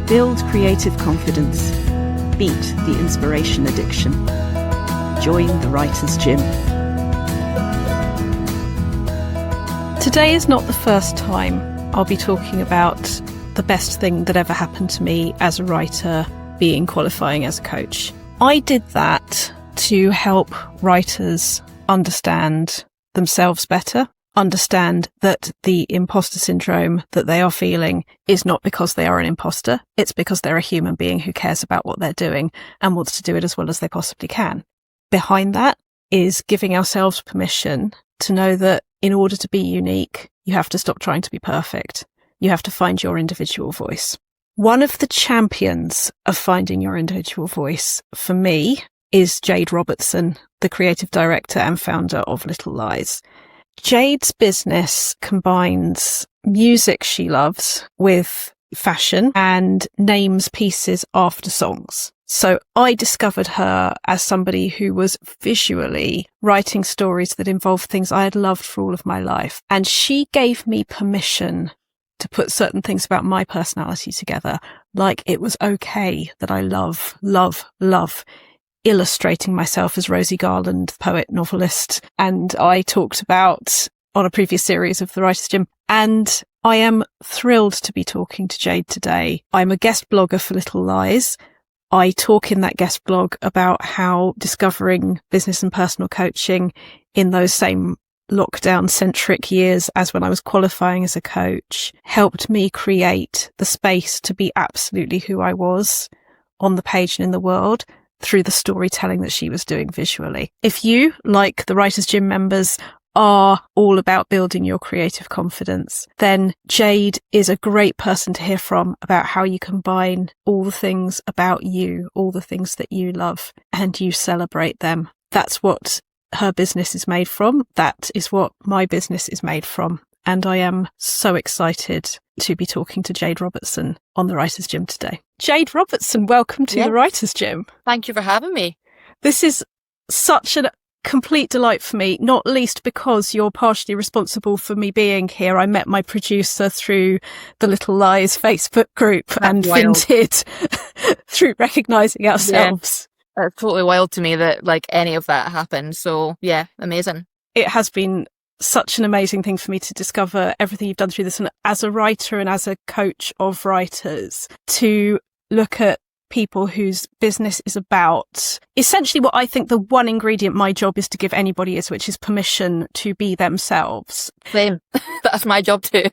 Build creative confidence. Beat the inspiration addiction. Join the Writer's Gym. Today is not the first time I'll be talking about the best thing that ever happened to me as a writer, being qualifying as a coach. I did that to help writers understand themselves better, understand that the imposter syndrome that they are feeling is not because they are an imposter. It's because they're a human being who cares about what they're doing and wants to do it as well as they possibly can. Behind that is giving ourselves permission to know that in order to be unique, you have to stop trying to be perfect. You have to find your individual voice. One of the champions of finding your individual voice for me is Jade Robertson, the creative director and founder of Little Lies. Jade's business combines music she loves with fashion and names pieces after songs. So I discovered her as somebody who was visually writing stories that involved things I had loved for all of my life. And she gave me permission to put certain things about my personality together. Like it was okay that I love illustrating myself as Rosie Garland, poet, novelist. And I talked about on a previous series of the Writer's Gym. And I am thrilled to be talking to Jade today. I'm a guest blogger for Little Lies. I talk in that guest blog about how discovering business and personal coaching in those same lockdown-centric years as when I was qualifying as a coach helped me create the space to be absolutely who I was on the page and in the world through the storytelling that she was doing visually. If you, like the Writer's Gym members, are all about building your creative confidence, then Jade is a great person to hear from about how you combine all the things about you, all the things that you love, and you celebrate them. That's what her business is made from. That is what my business is made from. And I am so excited to be talking to Jade Robertson on the Writer's Gym today. Jade Robertson, welcome to the Writer's Gym. Thank you for having me. This is such a complete delight for me, not least because you're partially responsible for me being here. I met my producer through the Little Lies Facebook group and fainted through recognising ourselves. Yeah. It's totally wild to me that like any of that happened. So yeah, amazing. It has been such an amazing thing for me to discover everything you've done through this. And as a writer and as a coach of writers, to look at people whose business is about essentially what I think the one ingredient my job is to give anybody is, which is permission to be themselves. Same. That's my job too.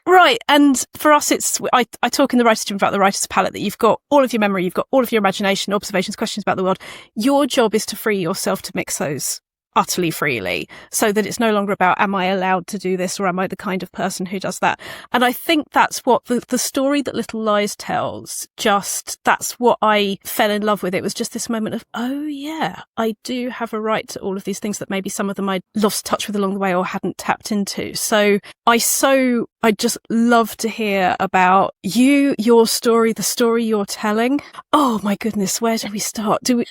Right. And for us, I talk in the Writer's Gym about the writer's palette, that you've got all of your memory, you've got all of your imagination, observations, questions about the world. Your job is to free yourself to mix those utterly freely, so that it's no longer about, am I allowed to do this, or am I the kind of person who does that? And I think that's what the story that Little Lies tells, that's what I fell in love with. It was just this moment of, oh yeah, I do have a right to all of these things that maybe some of them I lost touch with along the way or hadn't tapped into. So I just love to hear about you, your story, the story you're telling. Oh my goodness, where do we start? Should we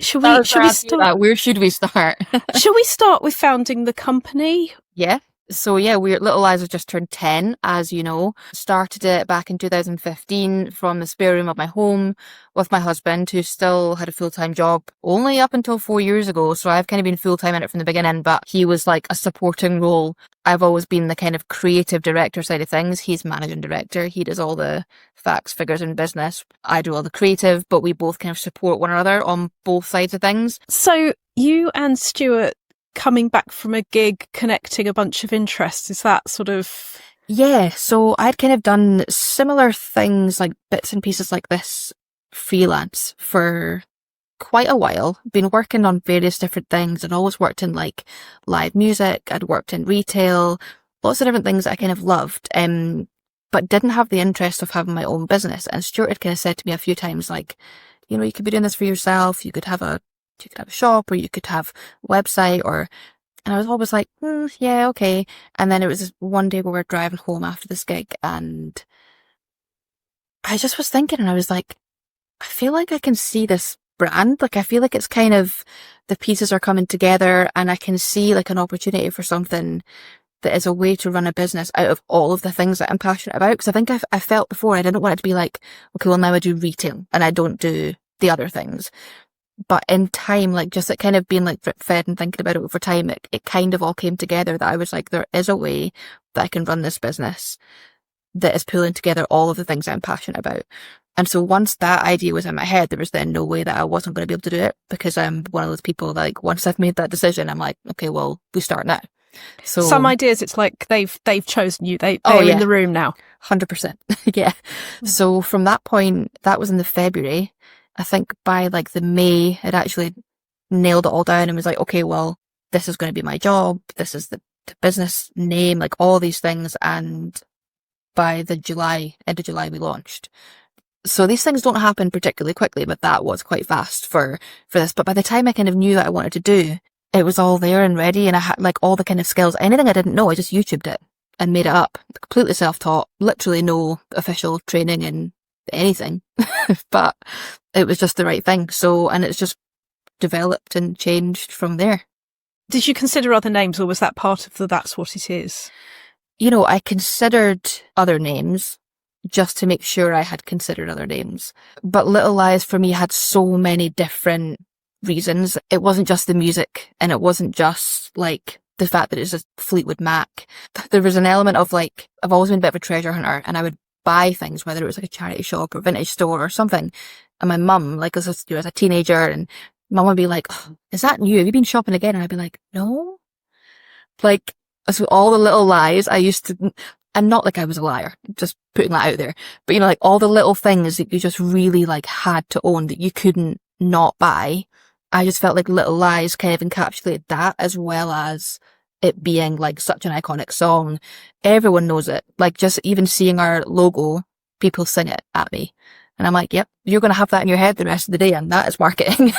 start? Where should we start? Shall we start with founding the company? Yeah. So yeah, Little Lies have just turned 10, as you know. Started it back in 2015 from the spare room of my home with my husband, who still had a full-time job only up until 4 years ago. So I've kind of been full-time in it from the beginning, but he was like a supporting role. I've always been the kind of creative director side of things. He's managing director. He does all the facts, figures and business. I do all the creative, but we both kind of support one another on both sides of things. So you and Stuart coming back from a gig, connecting a bunch of interests, is that sort of... Yeah, so I'd kind of done similar things, like bits and pieces like this, freelance for quite a while. Been working on various different things. I'd always worked in like live music, I'd worked in retail, lots of different things that I kind of loved, but didn't have the interest of having my own business. And Stuart had kind of said to me a few times, like, you know, you could be doing this for yourself, you could have a shop, or you could have a website, and I was always like, yeah, okay. And then it was this one day we were driving home after this gig, and I just was thinking, and I was like, I feel like I can see this brand. Like, I feel like it's kind of, the pieces are coming together, and I can see like an opportunity for something that is a way to run a business out of all of the things that I'm passionate about. Because I think I felt before I didn't want it to be like, okay, well now I do retail and I don't do the other things. But in time, like just it kind of being like drip fed and thinking about it over time, it kind of all came together that I was like, there is a way that I can run this business that is pulling together all of the things I'm passionate about. And so once that idea was in my head, there was then no way that I wasn't going to be able to do it, because I'm one of those people that, like, once I've made that decision, I'm like, okay, well, we start now. So some ideas, it's like they've chosen you. They're in the room now. 100%. Yeah. So from that point, that was in the February. I think by like the May, I'd actually nailed it all down and was like, okay, well, this is going to be my job. This is the business name, like all these things. And by the end of July, we launched. So these things don't happen particularly quickly, but that was quite fast for this. But by the time I kind of knew that I wanted to do, it was all there and ready. And I had like all the kind of skills, anything I didn't know, I just YouTubed it and made it up. Completely self-taught, literally no official training in anything, but it was just the right thing. So, and it's just developed and changed from there. Did you consider other names, or was that part of that's what it is? You know, I considered other names just to make sure I had considered other names. But Little Lies for me had so many different reasons. It wasn't just the music, and it wasn't just like the fact that it's a Fleetwood Mac. There was an element of like, I've always been a bit of a treasure hunter, and I would buy things, whether it was like a charity shop or vintage store or something. And my mum, like as a teenager, and mum would be like, oh, is that new? Have you been shopping again? And I'd be like, no. Like, so all the little lies I used to, and not like I was a liar, just putting that out there, but you know, like all the little things that you just really like had to own that you couldn't not buy. I just felt like Little Lies kind of encapsulated that, as well as it being like such an iconic song. Everyone knows it. Like just even seeing our logo, people sing it at me. And I'm like, yep, you're going to have that in your head the rest of the day, and that is marketing.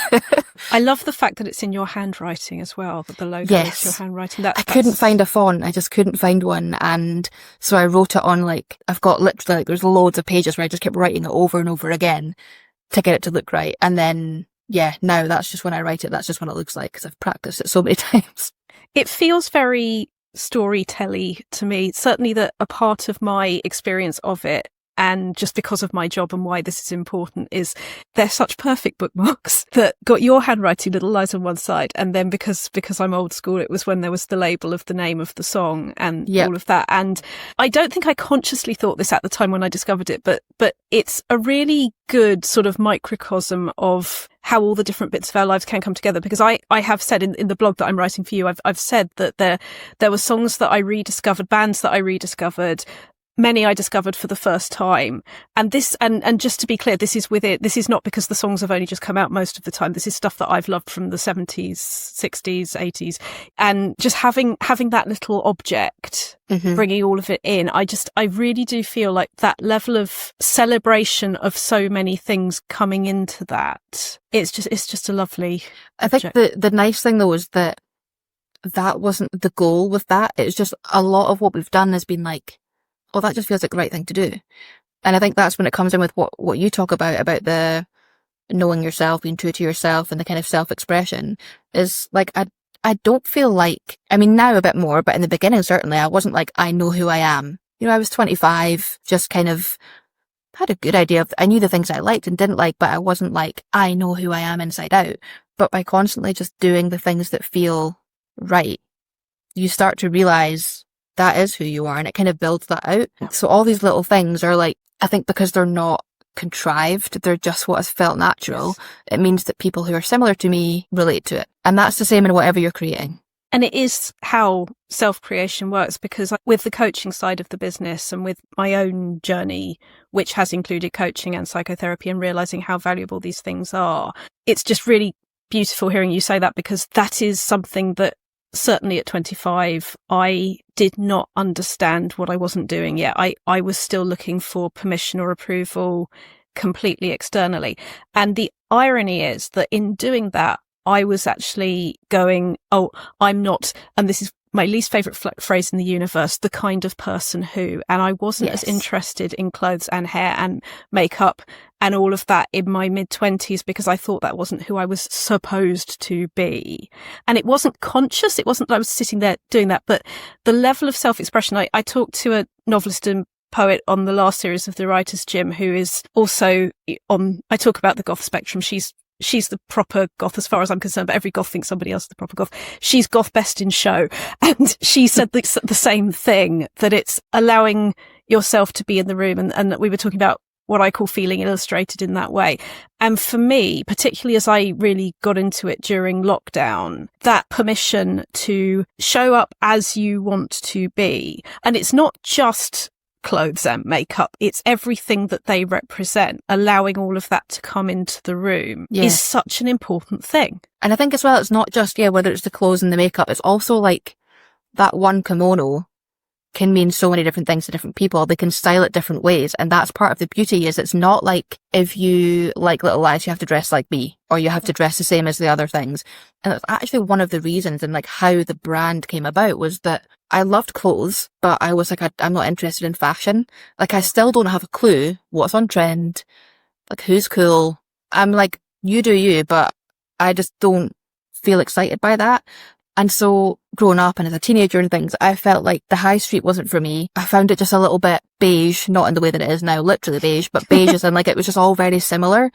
I love the fact that it's in your handwriting as well, that the logo is your handwriting. I couldn't find a font. I just couldn't find one. And so I wrote it on like, I've got literally like, there's loads of pages where I just kept writing it over and over again to get it to look right. And then, yeah, now that's just when I write it. That's just what it looks like, because I've practiced it so many times. It feels very storytelly to me. Certainly that a part of my experience of it, and just because of my job and why this is important, is they're such perfect bookmarks that got your handwriting, Little Lies, on one side, and then because I'm old school, it was when there was the label of the name of the song and all of that. And I don't think I consciously thought this at the time when I discovered it, but it's a really good sort of microcosm of how all the different bits of our lives can come together. Because I have said in the blog that I'm writing for you, I've said that there were songs that I rediscovered, bands that I rediscovered, many I discovered for the first time. And this, and just to be clear, this is not because the songs have only just come out most of the time. This is stuff that I've loved from the 70s, 60s, 80s. And just having that little object, bringing all of it in, I really do feel like that level of celebration of so many things coming into that. It's just a lovely object. I think the nice thing though is that wasn't the goal with that. It's just a lot of what we've done has been like, oh, that just feels like the right thing to do. And I think that's when it comes in with what you talk about the knowing yourself, being true to yourself, and the kind of self-expression is like, I don't feel like, I mean, now a bit more, but in the beginning, certainly, I wasn't like, I know who I am. You know, I was 25, just kind of had a good idea I knew the things I liked and didn't like, but I wasn't like, I know who I am inside out. But by constantly just doing the things that feel right, you start to realize that is who you are, and it kind of builds that out. So all these little things are like, I think because they're not contrived, they're just what has felt natural. Yes. It means that people who are similar to me relate to it. And that's the same in whatever you're creating. And it is how self-creation works, because with the coaching side of the business and with my own journey, which has included coaching and psychotherapy and realizing how valuable these things are, it's just really beautiful hearing you say that, because that is something that certainly at 25, I did not understand what I wasn't doing yet. I was still looking for permission or approval completely externally. And the irony is that in doing that, I was actually going, oh, I'm not, and this is my least favourite phrase in the universe, the kind of person who, and I wasn't as interested in clothes and hair and makeup and all of that in my mid-20s because I thought that wasn't who I was supposed to be. And it wasn't conscious. It wasn't that I was sitting there doing that, but the level of self-expression. I talked to a novelist and poet on the last series of the Writers' Gym who is also I talk about the goth spectrum. She's the proper goth as far as I'm concerned, but every goth thinks somebody else is the proper goth. She's goth best in show. And she said the same thing, that it's allowing yourself to be in the room. And we were talking about what I call feeling illustrated in that way. And for me, particularly as I really got into it during lockdown, that permission to show up as you want to be. And it's not just clothes and makeup, it's everything that they represent. Allowing all of that to come into the room is such an important thing. And I think as well, it's not just whether it's the clothes and the makeup, it's also like that one kimono can mean so many different things to different people. They can style it different ways, and that's part of the beauty. Is it's not like if you like Little Lies you have to dress like me, or you have to dress the same as the other things. And it's actually one of the reasons, and like how the brand came about, was that I loved clothes, but I was like, I'm not interested in fashion. Like, I still don't have a clue what's on trend, like who's cool. I'm like, you do you, but I just don't feel excited by that. And so growing up and as a teenager and things, I felt like the high street wasn't for me. I found it just a little bit beige, not in the way that it is now, literally beige, but beige as in like it was just all very similar.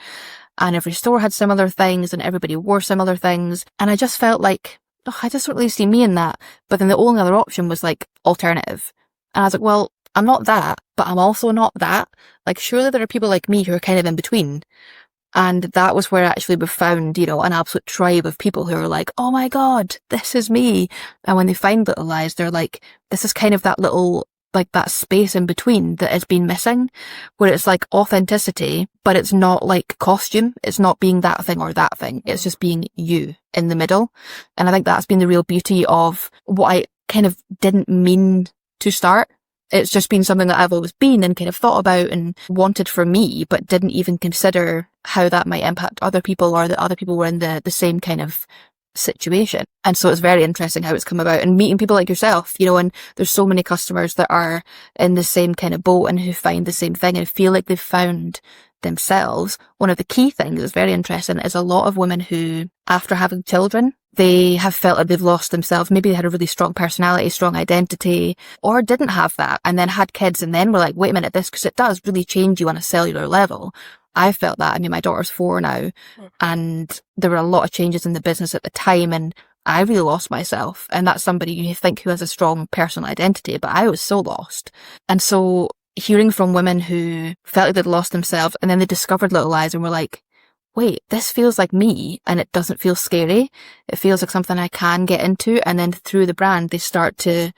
And every store had similar things and everybody wore similar things. And I just felt like, I just don't really see me in that. But then the only other option was like alternative. And I was like, well, I'm not that, but I'm also not that. Like, surely there are people like me who are kind of in between. And that was where actually we found, an absolute tribe of people who are like, oh my God, this is me. And when they find Little Lies, they're like, this is kind of that little, like that space in between that has been missing, where it's like authenticity, but it's not like costume. It's not being that thing or that thing. It's just being you in the middle. And I think that's been the real beauty of what I kind of didn't mean to start. It's just been something that I've always been and kind of thought about and wanted for me, but didn't even consider how that might impact other people, or that other people were in the same kind of situation. And so it's very interesting how it's come about, and meeting people like yourself, and there's so many customers that are in the same kind of boat and who find the same thing and feel like they've found themselves. One of the key things that's very interesting is a lot of women who, after having children, they have felt like they've lost themselves. Maybe they had a really strong personality, strong identity, or didn't have that, and then had kids and then were like, wait a minute, because it does really change you on a cellular level. I felt that. I mean, my daughter's 4 now, and there were a lot of changes in the business at the time, and I really lost myself. And that's somebody you think who has a strong personal identity, but I was so lost. And so hearing from women who felt like they'd lost themselves, and then they discovered Little Lies and were like, wait, this feels like me, and it doesn't feel scary. It feels like something I can get into. And then through the brand, they start to,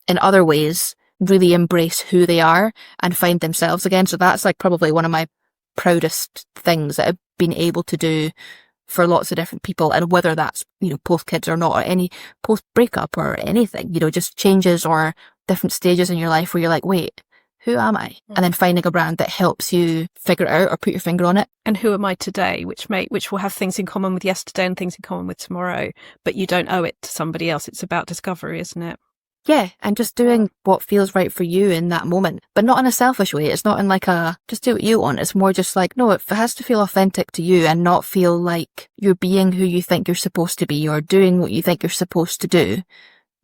in other ways, really embrace who they are and find themselves again. So that's like probably one of my proudest things that I've been able to do for lots of different people. And whether that's, post kids or not, or any post breakup or anything, just changes or different stages in your life where you're like, wait, who am I? And then finding a brand that helps you figure it out or put your finger on it. And who am I today, which will have things in common with yesterday and things in common with tomorrow, but you don't owe it to somebody else. It's about discovery, isn't it? Yeah, and just doing what feels right for you in that moment, but not in a selfish way. It's not in like just do what you want. It's more just like, no, it has to feel authentic to you and not feel like you're being who you think you're supposed to be or doing what you think you're supposed to do.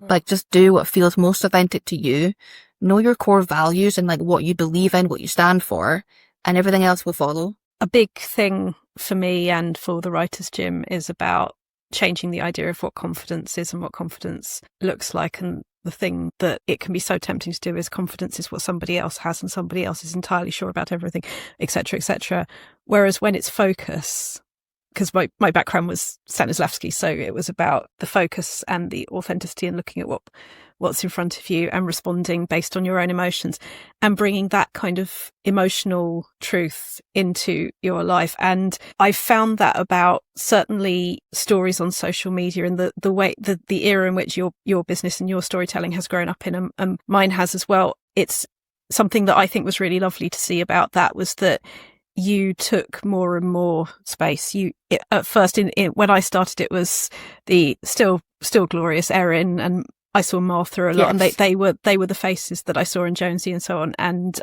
Like, just do what feels most authentic to you. Know your core values and like what you believe in, what you stand for, and everything else will follow. A big thing for me and for the Writers' Gym is about changing the idea of what confidence is and what confidence looks like. And the thing that it can be so tempting to do is confidence is what somebody else has and somebody else is entirely sure about everything, etc., etc. Whereas when it's focus, because my background was Stanislavski, so it was about the focus and the authenticity and looking at what's in front of you and responding based on your own emotions and bringing that kind of emotional truth into your life. And I found that about certainly stories on social media and the way the era in which your business and your storytelling has grown up in, and mine has as well. It's something that I think was really lovely to see about that was that you took more and more space. At first, when I started, it was the still glorious Erin and I saw Martha a lot, and they were the faces that I saw in Jonesy and so on, and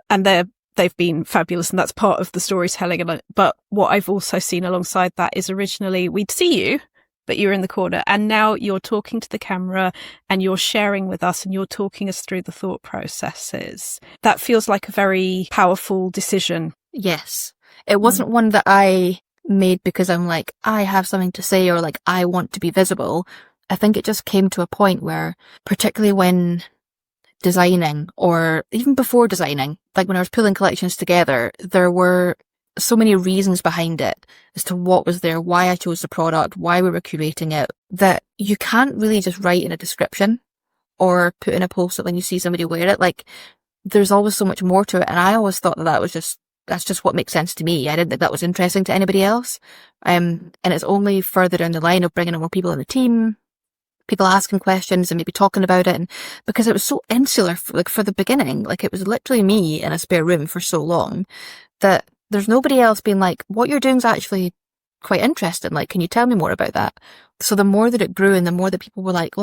they've been fabulous, and that's part of the storytelling. But what I've also seen alongside that is originally we'd see you, but you're in the corner, and now you're talking to the camera and you're sharing with us and you're talking us through the thought processes. That feels like a very powerful decision. Yes. It wasn't one that I made because I'm like, I have something to say, or like, I want to be visible. I think it just came to a point where, particularly when designing, or even before designing, like when I was pulling collections together, there were so many reasons behind it as to what was there, why I chose the product, why we were curating it, that you can't really just write in a description or put in a post-it when you see somebody wear it. Like, there's always so much more to it. And I always thought that's just what makes sense to me. I didn't think that was interesting to anybody else. And it's only further down the line of bringing in more people in the team, people asking questions and maybe talking about it. And because it was so insular, for the beginning, like it was literally me in a spare room for so long that there's nobody else being like, what you're doing is actually quite interesting. Like, can you tell me more about that? So the more that it grew and the more that people were like,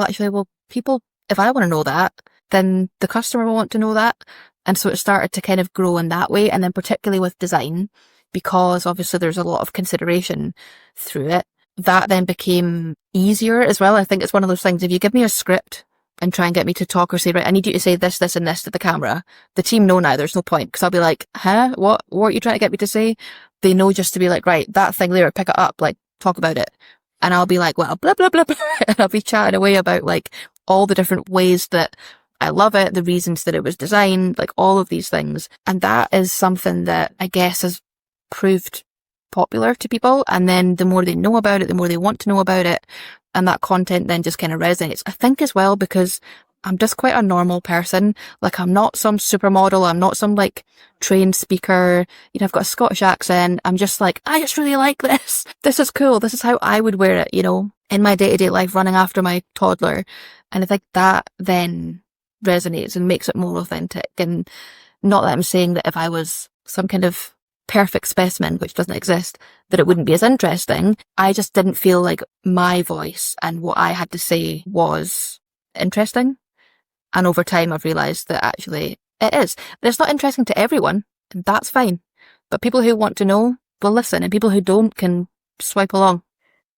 people, if I want to know that, then the customer will want to know that. And so it started to kind of grow in that way. And then particularly with design, because obviously there's a lot of consideration through it, that then became easier as well. I think it's one of those things, if you give me a script and try and get me to talk or say, right, I need you to say this, this and this to the camera, the team know now there's no point, because I'll be like, what are you trying to get me to say? They know just to be like, right, that thing there, pick it up, like talk about it. And I'll be like, well, blah, blah, blah, blah. And I'll be chatting away about like all the different ways that I love it, the reasons that it was designed, like all of these things. And that is something that I guess has proved popular to people. And then the more they know about it, the more they want to know about it. And that content then just kind of resonates. I think as well, because I'm just quite a normal person. Like, I'm not some supermodel. I'm not some like trained speaker. You know, I've got a Scottish accent. I'm just like, I just really like this. This is cool. This is how I would wear it, you know, in my day-to-day life, running after my toddler. And I think that then resonates and makes it more authentic. And not that I'm saying that if I was some kind of perfect specimen, which doesn't exist, that it wouldn't be as interesting. I just didn't feel like my voice and what I had to say was interesting. And over time, I've realised that actually it is. But it's not interesting to everyone, and that's fine. But people who want to know will listen, and people who don't can swipe along.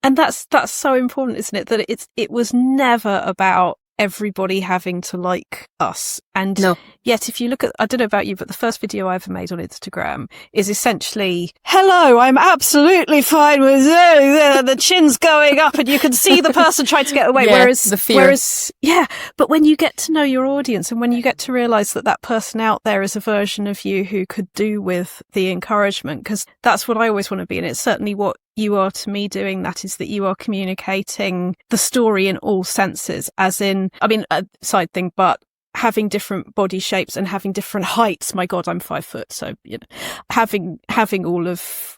And that's so important, isn't it? That it was never about everybody having to like us. And no. Yet if you look at, I don't know about you, but the first video I ever made on Instagram is essentially, hello, I'm absolutely fine with the chin's going up and you can see the person trying to get away. Yeah, the fear. But when you get to know your audience and when you get to realise that person out there is a version of you who could do with the encouragement, because that's what I always want to be. And it's certainly what you are to me doing that, is that you are communicating the story in all senses, as in, I mean, a side thing, but having different body shapes and having different heights. My God, I'm 5 foot. So, you know, having all of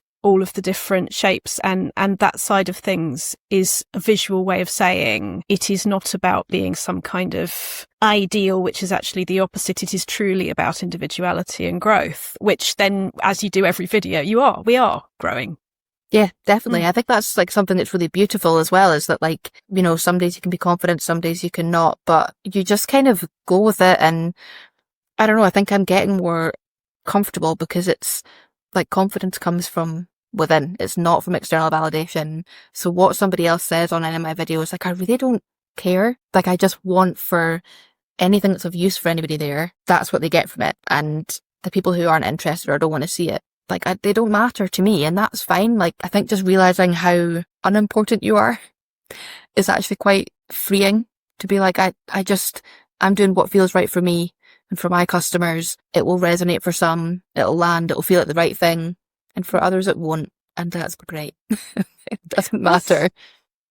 the different shapes and that side of things is a visual way of saying it is not about being some kind of ideal, which is actually the opposite. It is truly about individuality and growth, which then, as you do every video, we are growing. Yeah, definitely. I think that's like something that's really beautiful as well, is that like, you know, some days you can be confident, some days you can not, but you just kind of go with it. And I don't know, I think I'm getting more comfortable because it's like confidence comes from within. It's not from external validation. So what somebody else says on any of my videos, like I really don't care. Like I just want for anything that's of use for anybody there, that's what they get from it. And the people who aren't interested or don't want to see it, like, they don't matter to me, and that's fine. Like, I think just realising how unimportant you are is actually quite freeing, to be like, I'm doing what feels right for me and for my customers. It will resonate for some, it'll land, it'll feel like the right thing, and for others it won't, and that's great. It doesn't matter.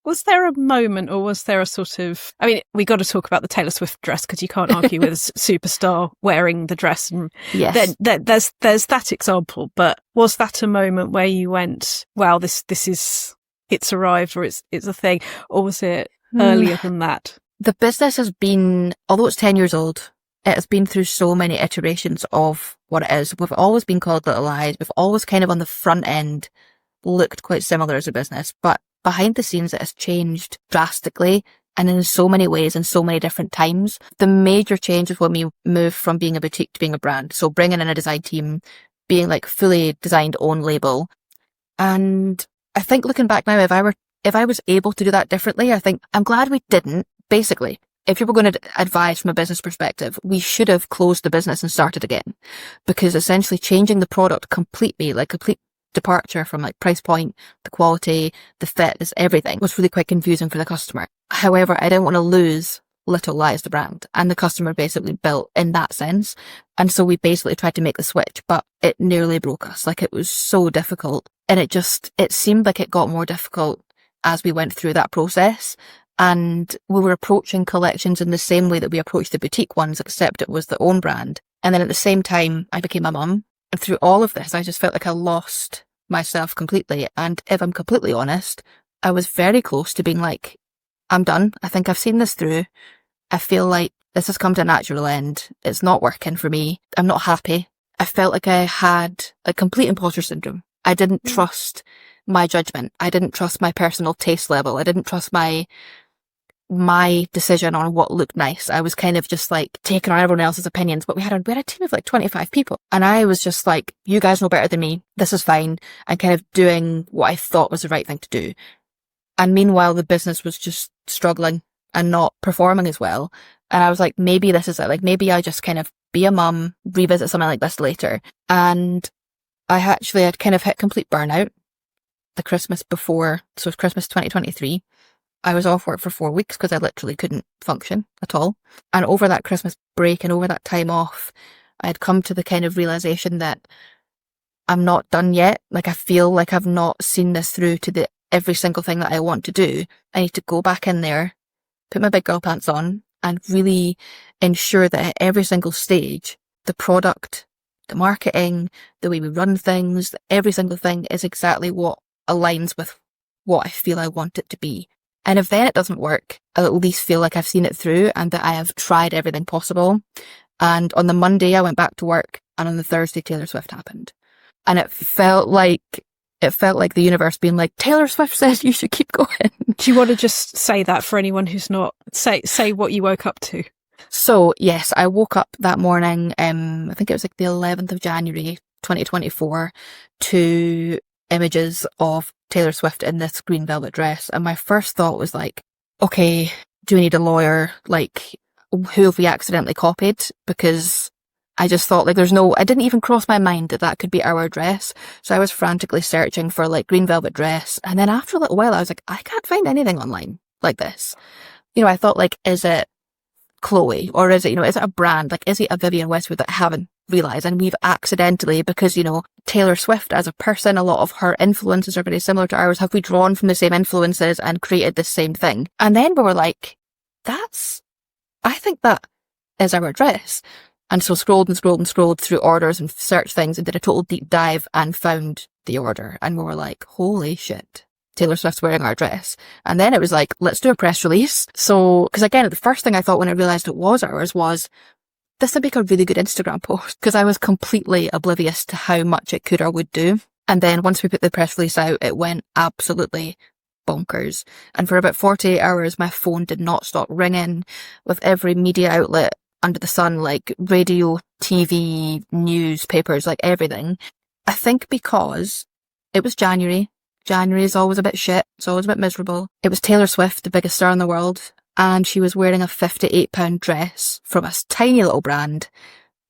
Was there a moment, or was there a sort of, I mean, we got to talk about the Taylor Swift dress, because you can't argue with a superstar wearing the dress. And yes. then there's that example, but was that a moment where you went, wow, this is, it's arrived, or it's a thing, or was it earlier than that? The business has been, although it's 10 years old, it has been through so many iterations of what it is. We've always been called Little Eyes. We've always kind of on the front end looked quite similar as a business, but behind the scenes, it has changed drastically. and in so many ways and so many different times. The major change was when we moved from being a boutique to being a brand. So bringing in a design team, being like fully designed own label. And I think looking back now, if I was able to do that differently, I think I'm glad we didn't. Basically, if you were going to advise from a business perspective, we should have closed the business and started again, because essentially changing the product completely, like complete departure from like price point, the quality, the fit, everything was really quite confusing for the customer. However, I didn't want to lose Little Lie as the brand, and the customer basically built in that sense. And so we basically tried to make the switch, but it nearly broke us. Like, it was so difficult, and it seemed like it got more difficult as we went through that process. And we were approaching collections in the same way that we approached the boutique ones, except it was the own brand. And then at the same time, I became a mum. And through all of this, I just felt like I lost myself completely. And if I'm completely honest, I was very close to being like, I'm done. I think I've seen this through. I feel like this has come to a natural end. It's not working for me. I'm not happy. I felt like I had a complete imposter syndrome. I didn't trust my judgment. I didn't trust my personal taste level. I didn't trust my decision on what looked nice. I was kind of just like taking on everyone else's opinions, but we had a team of like 25 people. And I was just like, you guys know better than me. This is fine. And kind of doing what I thought was the right thing to do. And meanwhile, the business was just struggling and not performing as well. And I was like, maybe this is it. Like, maybe I just kind of be a mum, revisit something like this later. And I'd kind of hit complete burnout the Christmas before. So it was Christmas 2023. I was off work for 4 weeks because I literally couldn't function at all. And over that Christmas break and over that time off, I had come to the kind of realization that I'm not done yet. Like, I feel like I've not seen this through to every single thing that I want to do. I need to go back in there, put my big girl pants on, and really ensure that at every single stage, the product, the marketing, the way we run things, every single thing is exactly what aligns with what I feel I want it to be. And if then it doesn't work, I'll at least feel like I've seen it through and that I have tried everything possible. And on the Monday, I went back to work, and on the Thursday, Taylor Swift happened. And it felt like the universe being like, Taylor Swift says you should keep going. Do you want to just say that for anyone who's not, say what you woke up to? So yes, I woke up that morning, I think it was like the 11th of January, 2024, to images of Taylor Swift in this green velvet dress. And my first thought was like, okay, do we need a lawyer? Like, who have we accidentally copied? Because I just thought like I didn't even cross my mind that could be our dress. So I was frantically searching for like green velvet dress. And then after a little while, I was like, I can't find anything online like this. You know, I thought like, is it Chloe, or is it, is it a brand? Like, is it a Vivienne Westwood that I haven't realised? And we've accidentally, because, Taylor Swift as a person, a lot of her influences are very similar to ours. Have we drawn from the same influences and created the same thing? And then we were like, I think that is our dress. And so scrolled and scrolled and scrolled through orders and searched things and did a total deep dive and found the order. And we were like, holy shit, Taylor Swift's wearing our dress. And then it was like, let's do a press release. So, because again, the first thing I thought when I realised it was ours was, this would make a really good Instagram post, because I was completely oblivious to how much it could or would do. And then once we put the press release out, it went absolutely bonkers. And for about 48 hours, my phone did not stop ringing with every media outlet under the sun, like radio, TV, newspapers, like everything. I think because it was January. January is always a bit shit. It's always a bit miserable. It was Taylor Swift, the biggest star in the world. And she was wearing a £58 dress from a tiny little brand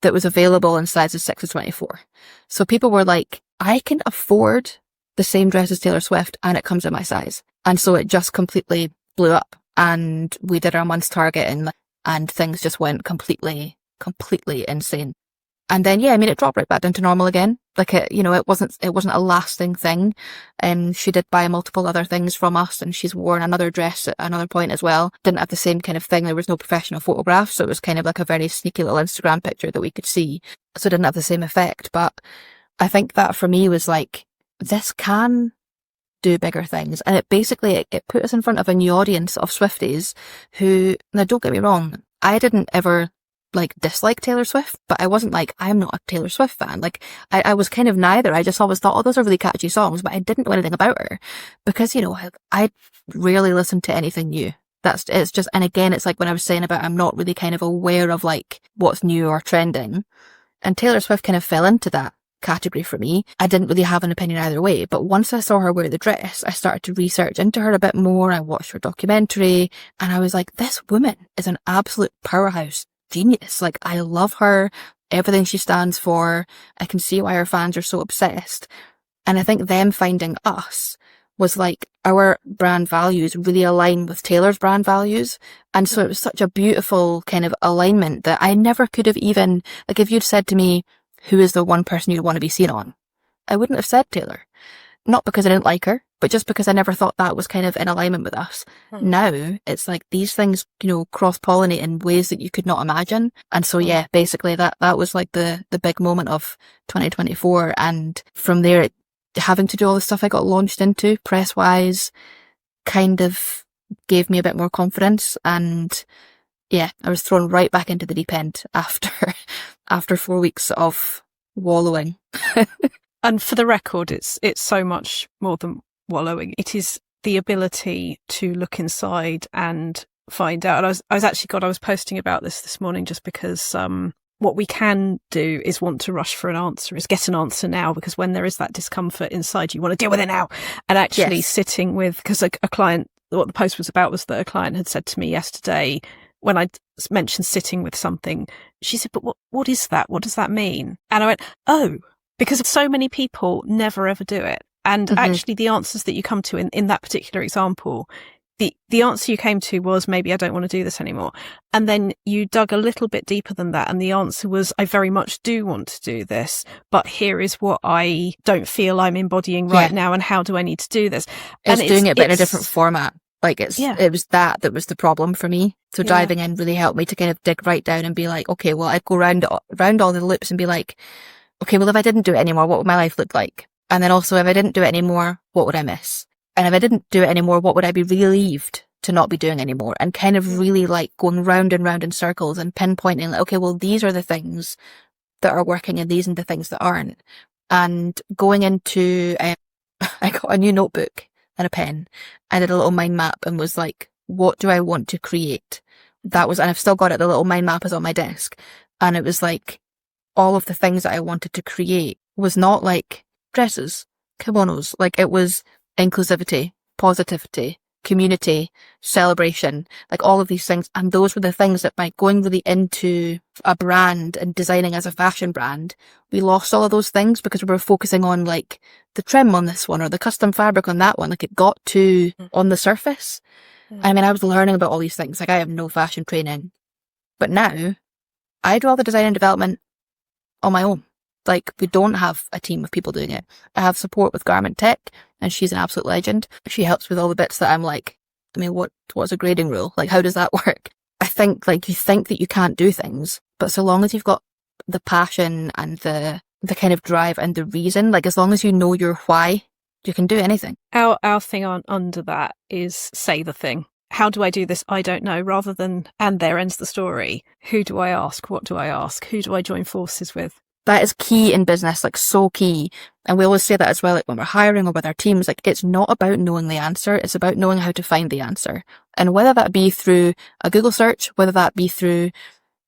that was available in sizes 6 to 24. So people were like, I can afford the same dress as Taylor Swift and it comes in my size. And so it just completely blew up, and we did our month's target and things just went completely insane. And then, it dropped right back down to normal again. Like it wasn't a lasting thing. And she did buy multiple other things from us, and she's worn another dress at another point as well. Didn't have the same kind of thing. There was no professional photograph. So it was kind of like a very sneaky little Instagram picture that we could see. So it didn't have the same effect. But I think that for me was like, this can do bigger things. And it put us in front of a new audience of Swifties who, now don't get me wrong, I didn't ever dislike Taylor Swift, but I wasn't like, I'm not a Taylor Swift fan. Like, I was kind of neither. I just always thought, oh, those are really catchy songs, but I didn't know anything about her because, I rarely listened to anything new. It's just, and again, it's like when I was saying about I'm not really kind of aware of like what's new or trending. And Taylor Swift kind of fell into that category for me. I didn't really have an opinion either way, but once I saw her wear the dress, I started to research into her a bit more. I watched her documentary and I was like, this woman is an absolute powerhouse genius. Like, I love her, everything she stands for. I can see why her fans are so obsessed. And I think them finding us was like, our brand values really align with Taylor's brand values. And so it was such a beautiful kind of alignment that I never could have even, like, if you'd said to me, who is the one person you'd want to be seen on? I wouldn't have said Taylor. Not because I didn't like her, but just because I never thought that was kind of in alignment with us. Now it's like these things, you know, cross-pollinate in ways that you could not imagine. And so, yeah, basically that was like the big moment of 2024. And from there, having to do all the stuff I got launched into press-wise kind of gave me a bit more confidence. And yeah, I was thrown right back into the deep end after 4 weeks of wallowing. And for the record, it's so much more than wallowing. It is the ability to look inside and find out. And I was posting about this morning just because what we can do is want to rush for an answer, is get an answer now, because when there is that discomfort inside, you want to deal with it now. And actually sitting with, because a client, what the post was about was that a client had said to me yesterday, when I mentioned sitting with something, she said, but what is that? What does that mean? And I went, oh, because so many people never ever do it. And actually the answers that you come to in that particular example, the answer you came to was, maybe I don't want to do this anymore. And then you dug a little bit deeper than that. And the answer was, I very much do want to do this, but here is what I don't feel I'm embodying right now. And how do I need to do this? It's doing it, but in a different format. Like it was that was the problem for me. So diving in really helped me to kind of dig right down and be like, okay, well, I'd go round all the loops and be like, okay, well, if I didn't do it anymore, what would my life look like? And then also, if I didn't do it anymore, what would I miss? And if I didn't do it anymore, what would I be relieved to not be doing anymore? And kind of really like going round and round in circles and pinpointing, like, okay, well, these are the things that are working and these are the things that aren't. And going into, I got a new notebook and a pen. I did a little mind map and was like, what do I want to create? And I've still got it, the little mind map is on my desk. And it was like, all of the things that I wanted to create was not like dresses, kimonos, like it was inclusivity, positivity, community, celebration, like all of these things. And those were the things that by going really into a brand and designing as a fashion brand, we lost all of those things because we were focusing on like the trim on this one or the custom fabric on that one. Like it got too on the surface. I mean, I was learning about all these things. Like I have no fashion training, but now I do all the design and development on my own. Like we don't have a team of people doing it. I have support with Garment Tech and she's an absolute legend. She helps with all the bits that I'm like, I mean, what's a grading rule? Like, how does that work? I think like you think that you can't do things, but so long as you've got the passion and the kind of drive and the reason, like as long as you know your why, you can do anything. Our thing under that is say the thing. How do I do this? I don't know. Rather than, and there ends the story. Who do I ask? What do I ask? Who do I join forces with? That is key in business, like so key. And we always say that as well, like when we're hiring or with our teams, like it's not about knowing the answer. It's about knowing how to find the answer. And whether that be through a Google search, whether that be through,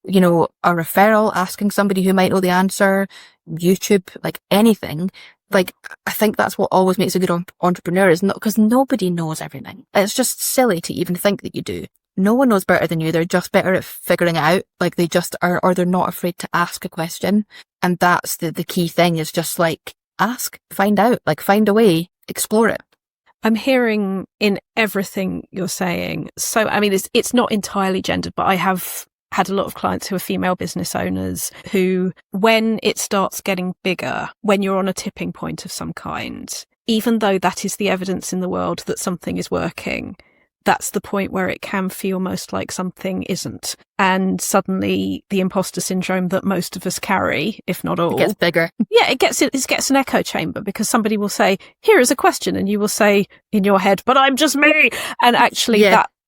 you know, a referral, asking somebody who might know the answer, YouTube, like anything. Like, I think that's what always makes a good entrepreneur is not because nobody knows everything. It's just silly to even think that you do. No one knows better than you. They're just better at figuring it out. Like they just are, or they're not afraid to ask a question. And that's the key thing is just like ask, find out, like find a way, explore it. I'm hearing in everything you're saying. So, I mean, it's not entirely gendered, but I have had a lot of clients who are female business owners who, when it starts getting bigger, when you're on a tipping point of some kind, even though that is the evidence in the world that something is working, that's the point where it can feel most like something isn't. And suddenly the imposter syndrome that most of us carry, if not all, it gets bigger. Yeah, it gets an echo chamber because somebody will say, here is a question. And you will say in your head, but I'm just me. And actually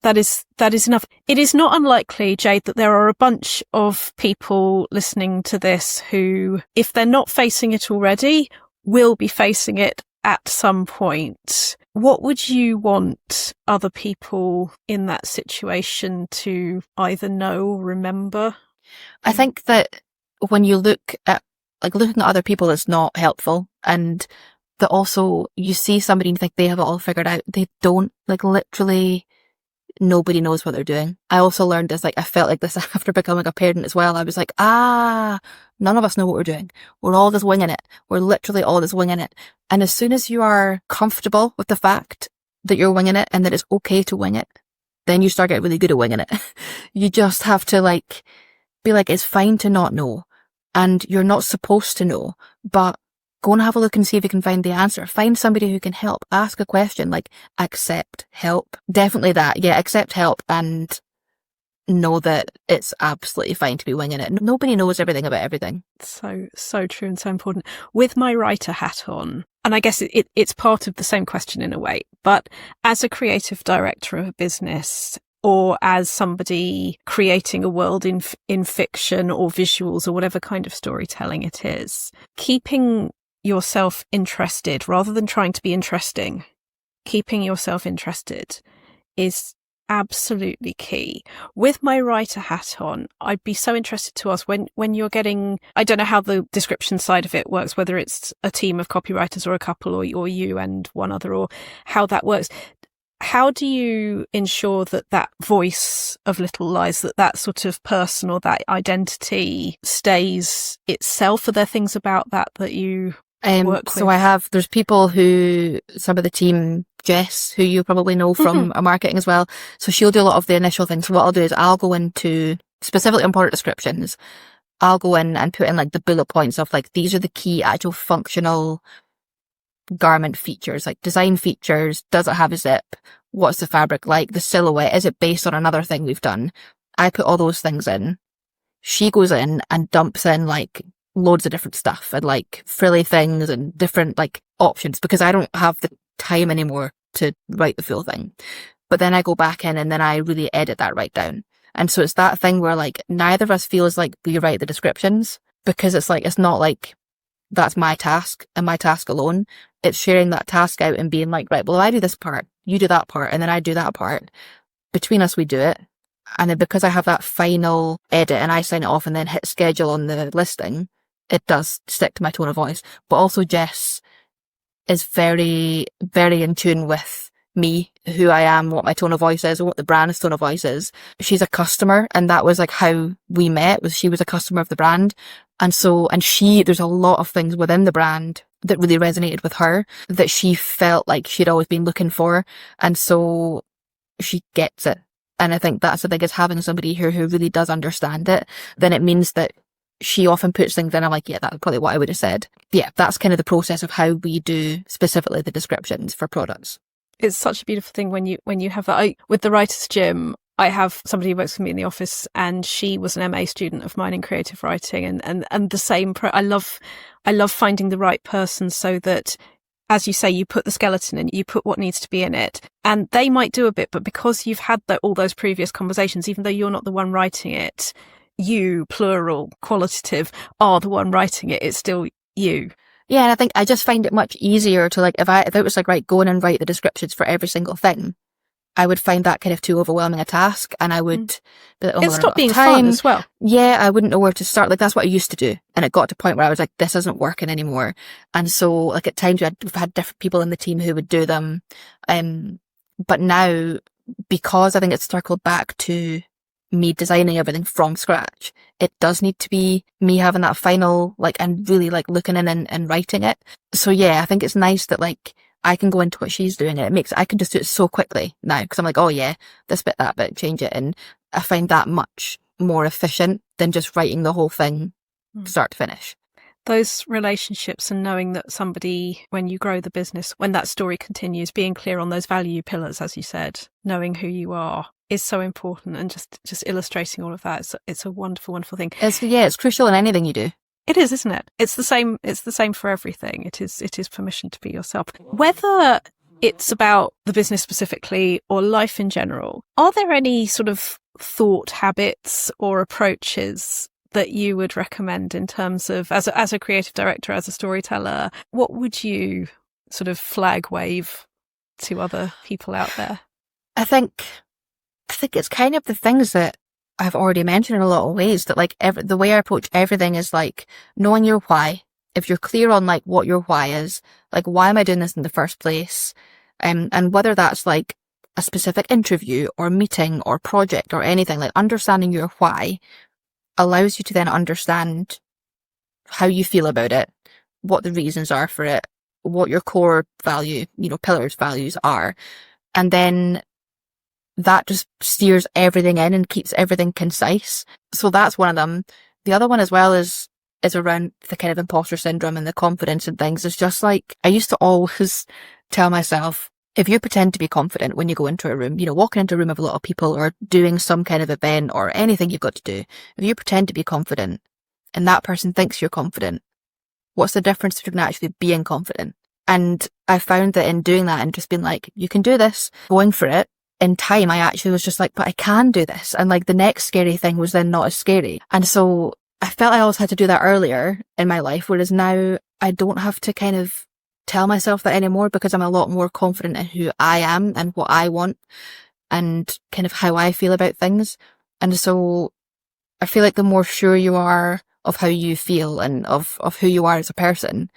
that is enough. It is not unlikely, Jade, that there are a bunch of people listening to this who, if they're not facing it already, will be facing it at some point. What would you want other people in that situation to either know or remember? I think that when you look at, like, looking at other people is not helpful, and that also you see somebody and think they have it all figured out. They don't. Like, literally nobody knows what they're doing. I also learned this, like, I felt like this after becoming a parent as well. I was like, none of us know what we're doing. We're all just winging it. We're literally all just winging it. And as soon as you are comfortable with the fact that you're winging it and that it's okay to wing it, then you start getting really good at winging it. You just have to, like, be like, it's fine to not know, and you're not supposed to know, but go and have a look and see if you can find the answer. Find somebody who can help. Ask a question, like, accept help. Definitely that. Yeah, accept help and know that it's absolutely fine to be winging it. Nobody knows everything about everything. So true and so important. With my writer hat on, and I guess it's part of the same question in a way, but as a creative director of a business, or as somebody creating a world in fiction or visuals or whatever kind of storytelling it is, keeping yourself interested rather than trying to be interesting, keeping yourself interested is absolutely key. With my writer hat on, I'd be so interested to ask when you're getting, I don't know how the description side of it works, whether it's a team of copywriters or a couple or you and one other, or how that works. How do you ensure that voice of Little Lies, that sort of person or that identity stays itself? Are there things about that you work so with? there's people who, some of the team, Jess, who you probably know from our marketing as well. So she'll do a lot of the initial things. So what I'll do is I'll go into, specifically on product descriptions, I'll go in and put in, like, the bullet points of, like, these are the key actual functional garment features, like design features. Does it have a zip? What's the fabric like? The silhouette, is it based on another thing we've done? I put all those things in. She goes in and dumps in, like, loads of different stuff and, like, frilly things and different, like, options, because I don't have the time anymore to write the full thing. But then I go back in and then I really edit that right down. And so it's that thing where, like, neither of us feels like we write the descriptions, because it's like, it's not like that's my task and my task alone. It's sharing that task out and being like, right, well, I do this part, you do that part, and then I do that part. Between us, we do it. And then because I have that final edit and I sign it off and then hit schedule on the listing, it does stick to my tone of voice. But also Jess is very, very in tune with me, who I am, what my tone of voice is, and what the brand's tone of voice is. She's a customer, and that was, like, how we met, was she was a customer of the brand. And so, there's a lot of things within the brand that really resonated with her, that she felt like she'd always been looking for. And so she gets it. And I think that's the thing, is having somebody here who really does understand it. Then it means that she often puts things in, I'm like, yeah, that's probably what I would have said. Yeah, that's kind of the process of how we do specifically the descriptions for products. It's such a beautiful thing when you have that. With the Writers' Gym, I have somebody who works for me in the office, and she was an MA student of mine in creative writing, and the same. I love finding the right person, so that, as you say, you put the skeleton in, you put what needs to be in it, and they might do a bit, but because you've had all those previous conversations, even though you're not the one writing it, you, plural, qualitative, are the one writing it. It's still you. Yeah, and I think I just find it much easier to, like, if it was like, right, go in and write the descriptions for every single thing, I would find that kind of too overwhelming a task, and I would be like, oh, it's not being time. Fun as well. Yeah, I wouldn't know where to start. Like, that's what I used to do, and it got to a point where I was like, this isn't working anymore. And so, like, at times we've had different people in the team who would do them, but now, because I think it's circled back to me designing everything from scratch, it does need to be me having that final, like, and really, like, looking in and writing it. So yeah, I think it's nice that, like, I can go into what she's doing, and I can just do it so quickly now, because I'm like, oh yeah, this bit, that bit, change it. And I find that much more efficient than just writing the whole thing start to finish. Those relationships, and knowing that somebody, when you grow the business, when that story continues, being clear on those value pillars, as you said, knowing who you are, is so important, and just illustrating all of that. It's a wonderful, wonderful thing. It's crucial in anything you do. It is, isn't it? It's the same for everything. It is permission to be yourself. Whether it's about the business specifically or life in general, are there any sort of thought habits or approaches that you would recommend in terms of, as a creative director, as a storyteller? What would you sort of flag wave to other people out there? I think it's kind of the things that I've already mentioned in a lot of ways, that like the way I approach everything is like knowing your why. If you're clear on like what your why is, like why am I doing this in the first place? And whether that's like a specific interview or meeting or project or anything, like understanding your why allows you to then understand how you feel about it, what the reasons are for it, what your core value, pillars, values are. And then that just steers everything in and keeps everything concise. So that's one of them. The other one as well is around the kind of imposter syndrome and the confidence and things. It's just like, I used to always tell myself, if you pretend to be confident when you go into a room, walking into a room of a lot of people or doing some kind of event or anything you've got to do, if you pretend to be confident and that person thinks you're confident, what's the difference between actually being confident? And I found that in doing that and just being like, you can do this, going for it, in time, I actually was just like, but I can do this. And like the next scary thing was then not as scary. And so I felt I always had to do that earlier in my life, whereas now I don't have to kind of tell myself that anymore because I'm a lot more confident in who I am and what I want and kind of how I feel about things. And so I feel like the more sure you are of how you feel and of who you are as a person,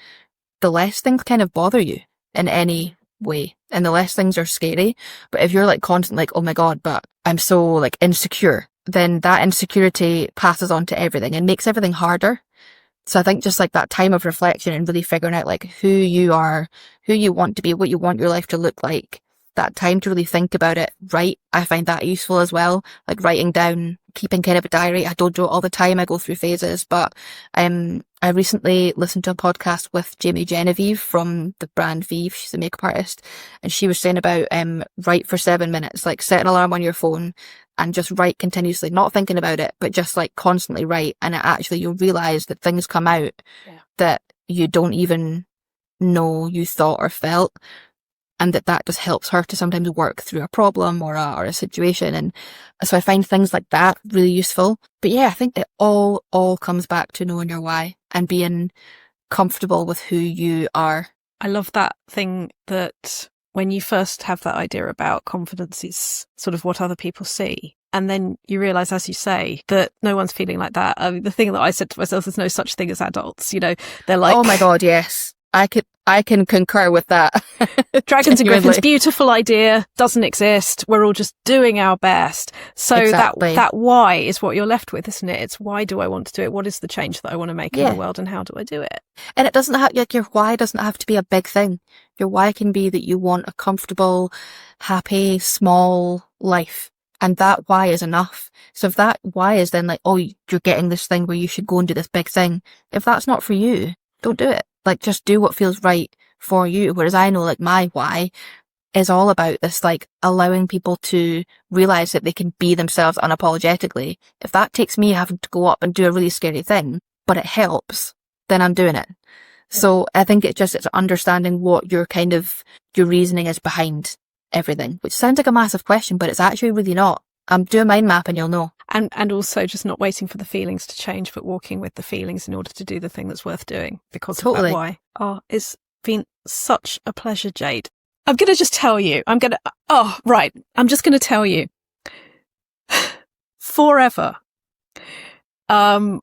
the less things kind of bother you in any way and the less things are scary. But if you're like constantly like, oh my God, but I'm so like insecure, then that insecurity passes on to everything and makes everything harder. So I think just like that time of reflection and really figuring out like who you are, who you want to be, what you want your life to look like, that time to really think about it, write. I find that useful as well, like writing down, keeping kind of a diary. I don't do it all the time. I go through phases, but I recently listened to a podcast with Jamie Genevieve from the brand Vive. She's a makeup artist, and she was saying about write for 7 minutes, like set an alarm on your phone and just write continuously, not thinking about it, but just like constantly write. And actually you'll realize that things come out that you don't even know you thought or felt. And that just helps her to sometimes work through a problem or a situation. And so I find things like that really useful. But yeah, I think it all comes back to knowing your why and being comfortable with who you are. I love that thing that when you first have that idea about confidence, it's sort of what other people see. And then you realise, as you say, that no one's feeling like that. I mean, the thing that I said to myself, there's no such thing as adults. They're like, oh my God, yes. I can concur with that. Dragons and Griffins, beautiful idea, doesn't exist. We're all just doing our best. So exactly. that why is what you're left with, isn't it? It's why do I want to do it? What is the change that I want to make in the world and how do I do it? And it doesn't have, like, your why doesn't have to be a big thing. Your why can be that you want a comfortable, happy, small life. And that why is enough. So if that why is then like, oh, you're getting this thing where you should go and do this big thing. If that's not for you, don't do it. Like, just do what feels right for you. Whereas I know, like, my why is all about this, like, allowing people to realize that they can be themselves unapologetically. If that takes me having to go up and do a really scary thing, but it helps, then I'm doing it. So I think it's understanding what your reasoning is behind everything, which sounds like a massive question, but it's actually really not. Do a mind map and you'll know. And also just not waiting for the feelings to change, but walking with the feelings in order to do the thing that's worth doing because of that why. Oh, it's been such a pleasure, Jade. I'm going to just tell you. I'm just going to tell you. Forever. I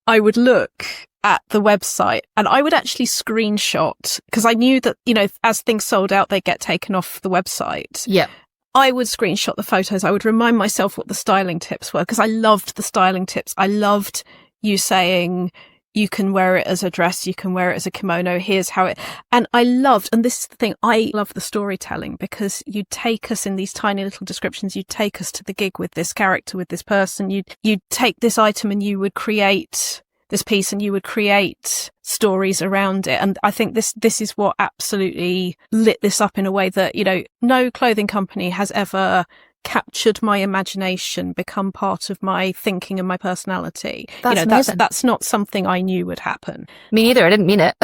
would look at the website and I would actually screenshot because I knew that, as things sold out, they get taken off the website. Yeah. I would screenshot the photos. I would remind myself what the styling tips were because I loved the styling tips. I loved you saying you can wear it as a dress, you can wear it as a kimono, here's how it... And I loved, and this is the thing, I love the storytelling because you'd take us in these tiny little descriptions, you'd take us to the gig with this character, with this person, you'd take this item and you would create this piece and you would create stories around it. And I think this is what absolutely lit this up in a way that, no clothing company has ever captured my imagination, become part of my thinking and my personality. That's that's not something I knew would happen. Me neither. I didn't mean it.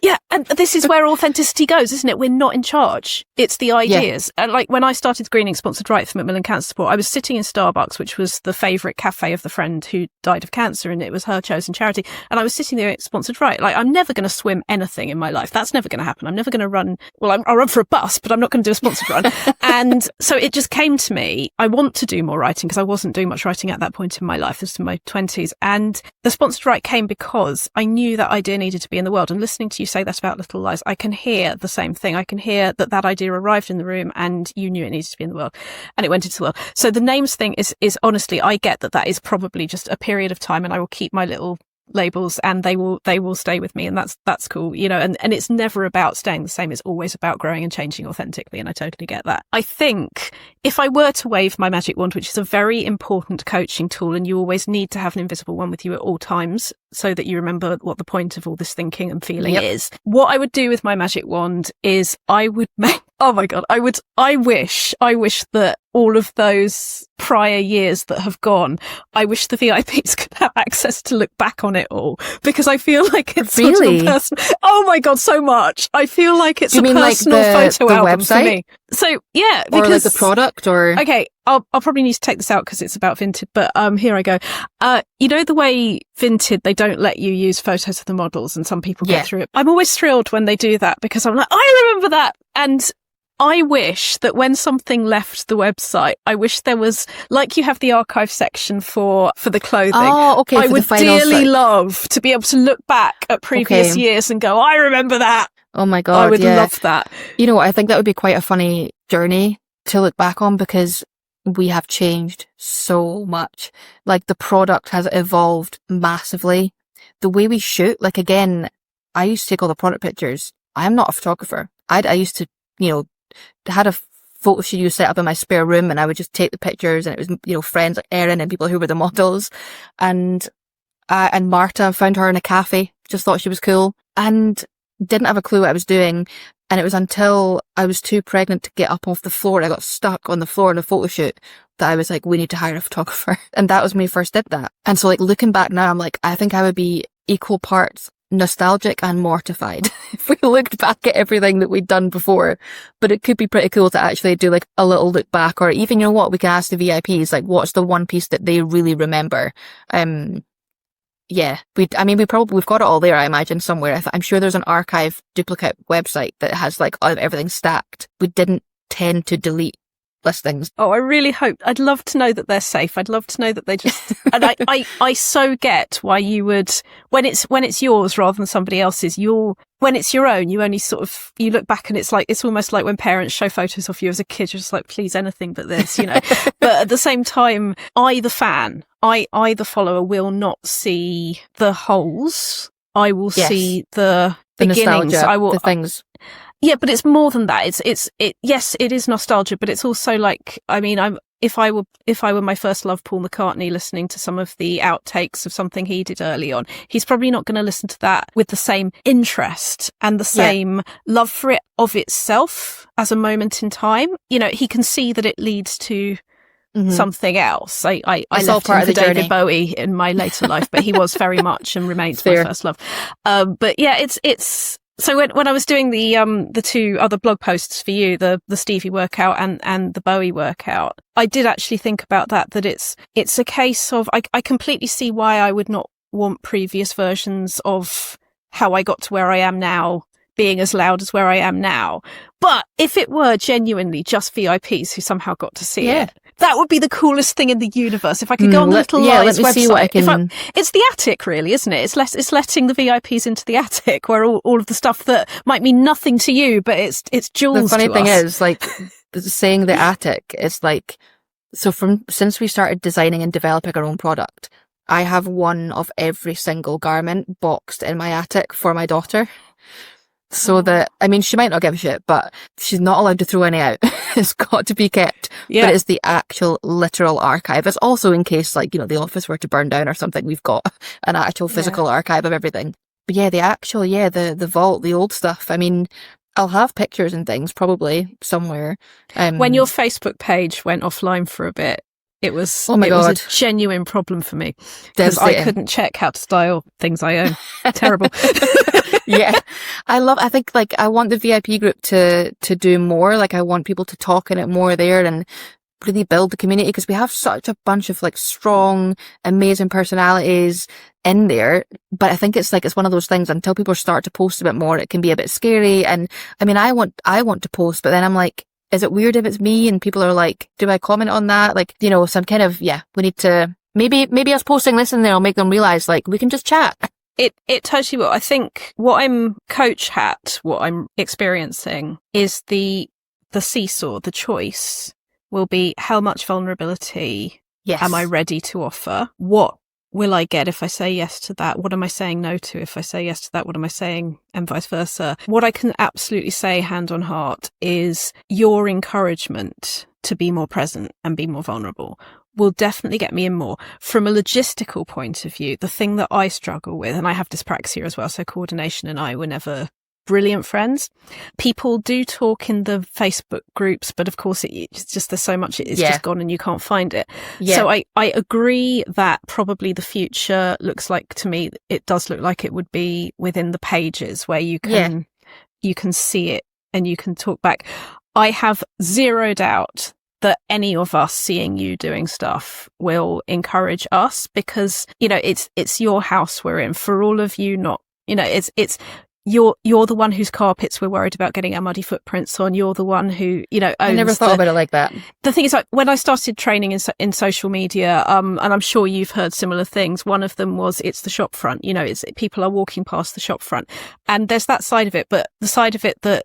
Yeah, and this is where authenticity goes, isn't it? We're not in charge. It's the ideas. And like when I started Greening Sponsored Right for Macmillan Cancer Support, I was sitting in Starbucks, which was the favourite cafe of the friend who died of cancer, and it was her chosen charity. And I was sitting there at Sponsored Right. Like, I'm never going to swim anything in my life. That's never going to happen. I'm never going to run. Well, I'll run for a bus, but I'm not going to do a sponsored run. And so it just came to me. I want to do more writing because I wasn't doing much writing at that point in my life. This was in my 20s. And the Sponsored Right came because I knew that idea needed to be in the world. And listening to you say that about Little Lies, I can hear the same thing. I can hear that idea arrived in the room and you knew it needed to be in the world and it went into the world. So the names thing is honestly, I get that is probably just a period of time, and I will keep my little labels and they will stay with me, and that's cool, you know, and it's never about staying the same. It's always about growing and changing authentically, and I totally get that. I think if I were to wave my magic wand, which is a very important coaching tool, and you always need to have an invisible one with you at all times so that you remember what the point of all this thinking and feeling is, what I would do with my magic wand is I would make, oh my God, I wish that all of those prior years that have gone, I wish the VIPs could have access to look back on it all, because I feel like it's such a personal, oh my God, so much. I feel like it's a personal photo album website? For me. So yeah, because, or like the product, or okay, I'll probably need to take this out because it's about Vinted, but here I go. You know the way Vinted, they don't let you use photos of the models, and some people get through it. I'm always thrilled when they do that because I'm like, I remember that. And I wish that when something left the website, I wish there was, like you have the archive section for the clothing. Oh, okay. I would dearly love to be able to look back at previous years and go, I remember that. Oh my God. I would love that. You know what? I think that would be quite a funny journey to look back on, because we have changed so much. Like, the product has evolved massively. The way we shoot, like, again, I used to take all the product pictures. I am not a photographer. I used to, you know, had a photo studio set up in my spare room, and I would just take the pictures, and it was, you know, friends like Erin and people who were the models, and Marta, found her in a cafe, just thought she was cool, and didn't have a clue what I was doing. And it was until I was too pregnant to get up off the floor, I got stuck on the floor in a photo shoot, that I was like, we need to hire a photographer. And that was when we first did that. And so, like, looking back now, I'm like, I think I would be equal parts nostalgic and mortified if we looked back at everything that we'd done before. But it could be pretty cool to actually do like a little look back, or even, you know what, we can ask the VIPs, like, what's the one piece that they really remember? Yeah, we've got it all there, I imagine, somewhere. I'm sure there's an archive duplicate website that has like everything stacked. We didn't tend to delete listings. Oh, I really hope. I'd love to know that they're safe. I'd love to know that they just, and I so get why you would, when it's yours rather than somebody else's, when it's your own, you only sort of, you look back and it's almost like when parents show photos of you as a kid, you're just like, please, anything but this, you know. But at the same time, I, the fan, I, the follower, will not see the holes. I will see the beginnings. Nostalgia, I will, the things. Yeah, but it's more than that. Yes, it is nostalgia, but it's also like, I mean, if I were my first love, Paul McCartney, listening to some of the outtakes of something he did early on, he's probably not going to listen to that with the same interest and the same love for it of itself as a moment in time. You know, he can see that it leads to something else. I left him for David Bowie in my later life, but he was very much and remains my first love. But yeah, it's. So when I was doing the two other blog posts for you, the Stevie workout and the Bowie workout, I did actually think about that it's a case of, I completely see why I would not want previous versions of how I got to where I am now being as loud as where I am now. But if it were genuinely just VIPs who somehow got to see it, that would be the coolest thing in the universe. If I could go on the Little Lies website. See what I can... It's the attic, really, isn't it? It's letting the VIPs into the attic where all of the stuff that might mean nothing to you, but it's jewels to us. The funny thing is, like, saying the attic, it's like, so since we started designing and developing our own product, I have one of every single garment boxed in my attic for my daughter. So that, I mean, she might not give a shit, but she's not allowed to throw any out. It's got to be kept. Yeah. But it's the actual literal archive. It's also in case, like, you know, the office were to burn down or something, we've got an actual physical archive of everything. But yeah, the vault, the old stuff. I mean, I'll have pictures and things probably somewhere. When your Facebook page went offline for a bit, It was Oh my God. was a genuine problem for me because I couldn't check how to style things I own. Terrible. Yeah. I think like I want the VIP group to do more. Like I want people to talk in it more there and really build the community, because we have such a bunch of like strong, amazing personalities in there. But I think it's one of those things, until people start to post a bit more, it can be a bit scary. And I mean, I want to post, but then I'm like, is it weird if it's me? And people are like, do I comment on that? Like, you know, so I'm kind of, we need to, maybe us posting this in there will make them realize like we can just chat. It totally will. I think what I'm experiencing is the seesaw, the choice will be how much vulnerability am I ready to offer? What will I get if I say yes to that? What am I saying no to if I say yes to that? What am I saying, and vice versa? What I can absolutely say hand on heart is your encouragement to be more present and be more vulnerable will definitely get me in more. From a logistical point of view, the thing that I struggle with, and I have dyspraxia as well, so coordination and I were never brilliant friends. People do talk in the Facebook groups, but of course it's just, there's so much, it's just gone and you can't find it. Yeah. So I agree that probably the future looks like, to me, it does look like it would be within the pages where you can see it and you can talk back. I have zero doubt that any of us seeing you doing stuff will encourage us, because, you know, it's your house we're in. For all of you, not, you know, it's you're the one whose carpets we're worried about getting our muddy footprints on. You're the one who, you know, owns. I never thought about it like that. The thing is, like, when I started training in social media, and I'm sure you've heard similar things. One of them was, it's the shop front. You know, it's people are walking past the shop front, and there's that side of it. But the side of it that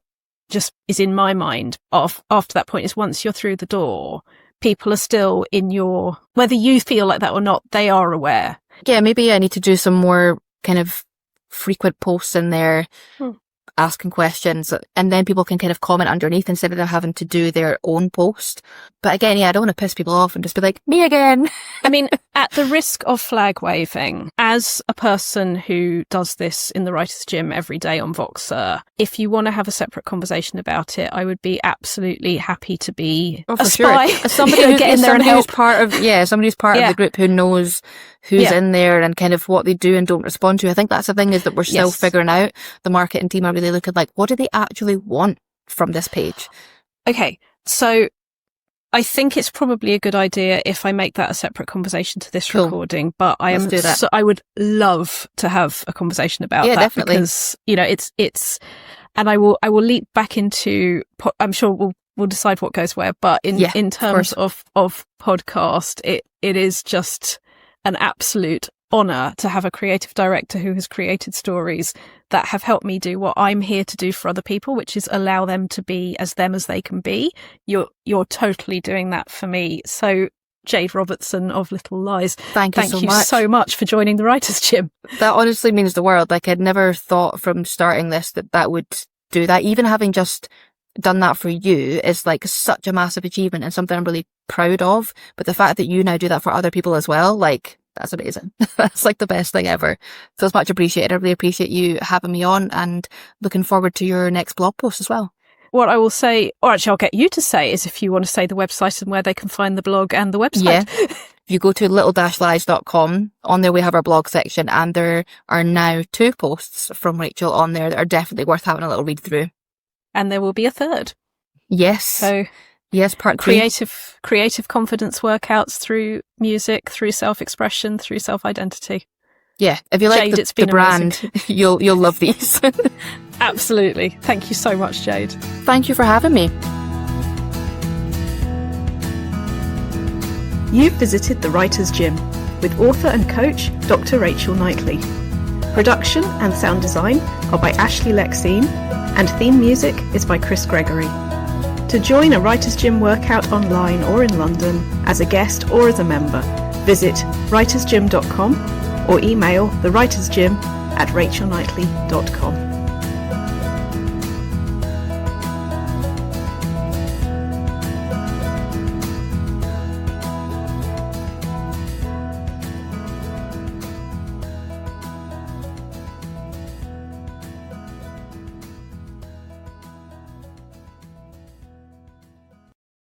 just is in my mind after that point is, once you're through the door, people are still in your, whether you feel like that or not, they are aware. Yeah, maybe I need to do some more kind of frequent posts in there, asking questions, and then people can kind of comment underneath instead of them having to do their own post. But again, I don't want to piss people off and just be like, me again. I mean, at the risk of flag waving, as a person who does this in the Writers' Gym every day on Voxer, if you want to have a separate conversation about it, I would be absolutely happy to be a spy. Sure. Somebody who get in there and help. Somebody who's part of the group who knows who's in there and kind of what they do and don't respond to. I think that's the thing, is that we're still figuring out. The marketing team are really looking like, what do they actually want from this page? Okay, so I think it's probably a good idea if I make that a separate conversation to this recording, but I would love to have a conversation about that. Definitely. Because, you know, it's, and I will leap back into, I'm sure we'll decide what goes where, but in terms of podcast, it is just an absolute honour to have a creative director who has created stories that have helped me do what I'm here to do for other people, which is allow them to be as them as they can be. You're totally doing that for me. So Jade Robertson of Little Lies, thank you so much for joining the Writers' Gym. That honestly means the world. Like, I'd never thought from starting this that would do that. Even having just done that for you is like such a massive achievement and something I'm really proud of. But the fact that you now do that for other people as well, like, that's amazing. That's like the best thing ever. So it's much appreciated. I really appreciate you having me on, and looking forward to your next blog post as well. What I will say, or actually I'll get you to say, is if you want to say the website and where they can find the blog and the website. Yeah. If you go to little-lies.com, on there we have our blog section, and there are now 2 posts from Rachel on there that are definitely worth having a little read through. And there will be a third. Yes. So yes, part 3. Creative confidence workouts through music, through self-expression, through self-identity. Yeah, if you like Jade, the brand, you'll love these. Absolutely. Thank you so much, Jade. Thank you for having me. You've visited the Writers' Gym with author and coach Dr Rachel Knightley. Production and sound design are by Ashley Lexine, and theme music is by Chris Gregory. To join a Writers' Gym workout online or in London, as a guest or as a member, visit writersgym.com or email thewritersgym@rachelknightley.com.